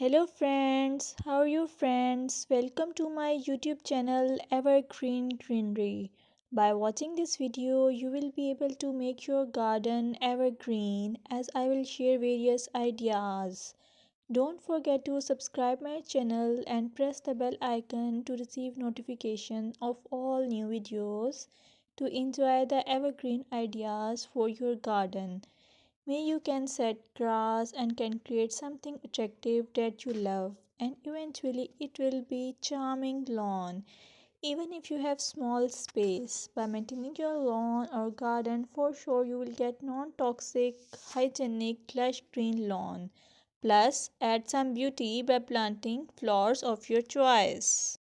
Hello friends, how are you friends? Welcome to my YouTube channel Evergreen Greenery. By watching this video, you will be able to make your garden evergreen as I will share various ideas. Don't forget to subscribe my channel and press the bell icon to receive notification of all new videos to enjoy the evergreen ideas for your garden. May you can set grass and can create something attractive that you love and eventually it will be charming lawn. Even if you have small space, by maintaining your lawn or garden for sure you will get non-toxic, hygienic, lush green lawn. Plus add some beauty by planting flowers of your choice.